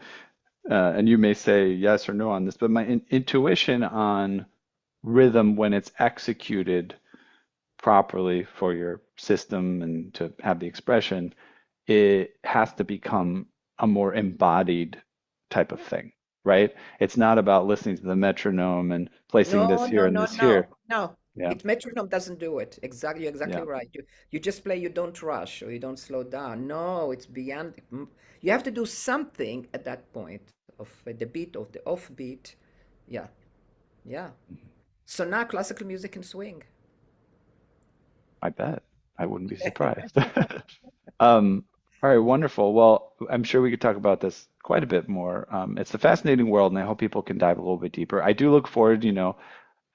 A: and you may say yes or no on this, but my intuition on rhythm when it's executed properly for your system and to have the expression, it has to become a more embodied type of thing, right? It's not about listening to the metronome and placing this
B: No,
A: here
B: no,
A: and
B: no,
A: this here.
B: no, no.
A: Yeah,
B: It metronome doesn't do it. Exactly, you're exactly
A: yeah.
B: right. You just play. You don't rush or you don't slow down. No, it's beyond. You have to do something at that point of the beat of the offbeat. Yeah, yeah. So now classical music can swing.
A: I bet. I wouldn't be surprised. Um, all right, wonderful. Well, I'm sure we could talk about this quite a bit more. It's a fascinating world, and I hope people can dive a little bit deeper. I do look forward, I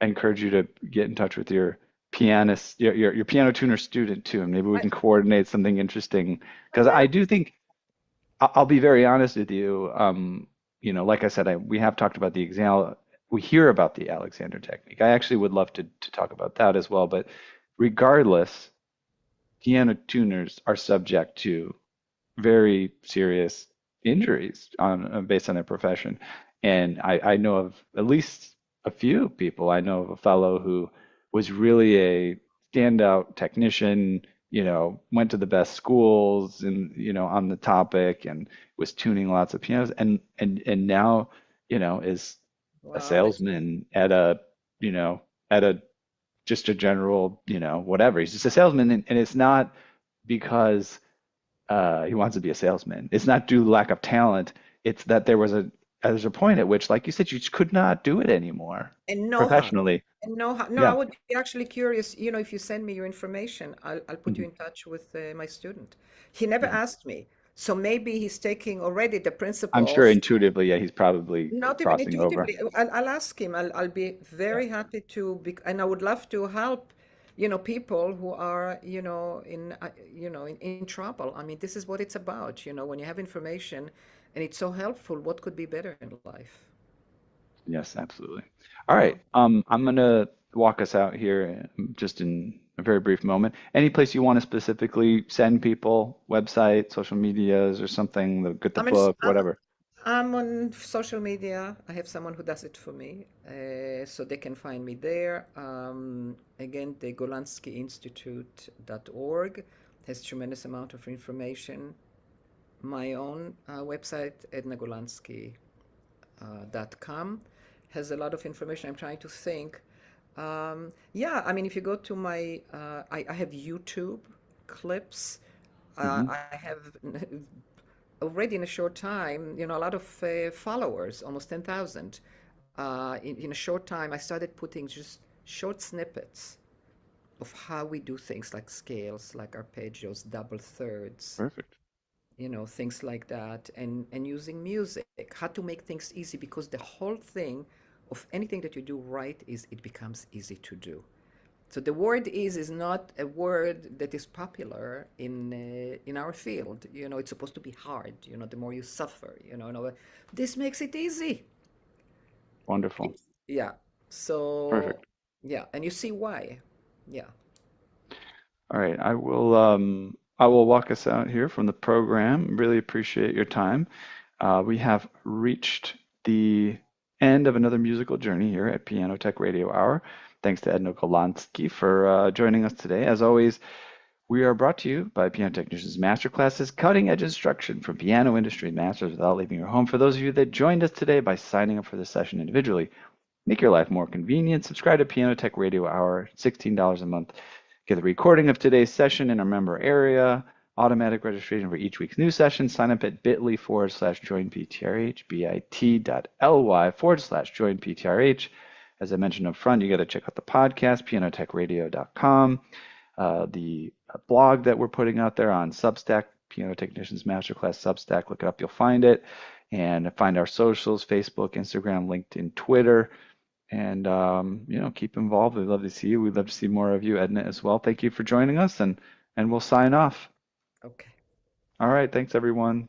A: encourage you to get in touch with your pianist, your piano tuner student too, and maybe we
B: I,
A: can coordinate something interesting. Because
B: yeah,
A: I do think I'll be very honest with you. Like I said, we have talked about the exam. We hear about the Alexander technique. I actually would love to talk about that as well. But regardless, piano tuners are subject to very serious injuries based on their profession. And I know of at least a few people. I know of a fellow who was really a standout technician, went to the best schools and, on the topic and was tuning lots of pianos and now, is a
B: wow, that's
A: salesman you know, at a just a general, whatever. He's just a salesman and it's not because he wants to be a salesman. It's not due to lack of talent. It's that there's a point at which, like you said, you just could not do it anymore
B: and know how.
A: professionally.
B: And know how. No, I
A: Yeah.
B: would be actually curious. If you send me your information, I'll put you
A: Mhm.
B: in touch with my student. He never
A: Mhm.
B: asked me, so maybe he's taking already the
A: I'm sure
B: principles.
A: intuitively, yeah, he's probably
B: Not even
A: crossing over.
B: intuitively. I'll ask him. I'll be
A: Yeah.
B: very happy to be, and I would love to help, people who are, in trouble. I mean, this is what it's about, when you have information and it's so helpful, what could be better in life?
A: Yes, absolutely. All right. I'm gonna walk us out here just in a very brief moment. Any place you want to specifically send people, website, social medias, or something, get the
B: I'm, in, s-
A: book, whatever.
B: I'm on social media. I have someone who does it for me, so they can find me there. Again, the Golansky Institute.org has tremendous amount of information. My own website, ednagolansky.com, has a lot of information. I'm trying to think. Yeah, I mean, if you go to I have YouTube clips.
A: Hmm.
B: I have already in a short time, a lot of followers, almost 10,000. In a short time, I started putting just short snippets of how we do things like scales, like arpeggios, double thirds,
A: Perfect.
B: things like that, and using music, how to make things easy, because the whole thing of anything that you do right is it becomes easy to do. So the word is not a word that is popular in our field. It's supposed to be hard. The more you suffer. This makes it easy.
A: Wonderful.
B: Yeah. So
A: Perfect.
B: yeah, and you see why. Yeah.
A: All right, I will walk us out here from the program. Really appreciate your time. We have reached the end of another musical journey here at Piano Tech Radio Hour. Thanks to Edna Golandsky for joining us today. As always, we are brought to you by Piano Technicians Masterclasses, cutting edge instruction from piano industry masters without leaving your home. For those of you that joined us today by signing up for this session individually, make your life more convenient. Subscribe to Piano Tech Radio Hour, $16 a month. Get the recording of today's session in our member area, automatic registration for each week's new session. Sign up at bit.ly/join PTRH, bit.ly/join PTRH. As I mentioned up front, you got to check out the podcast, pianotechradio.com, the blog that we're putting out there on Substack, Piano Technicians Masterclass Substack. Look it up, you'll find it. And find our socials, Facebook, Instagram, LinkedIn, Twitter. And keep involved. We'd love to see you. We'd love to see more of you, Edna, as well. Thank you for joining us, and we'll sign off.
B: Okay.
A: All right, thanks everyone. Bye.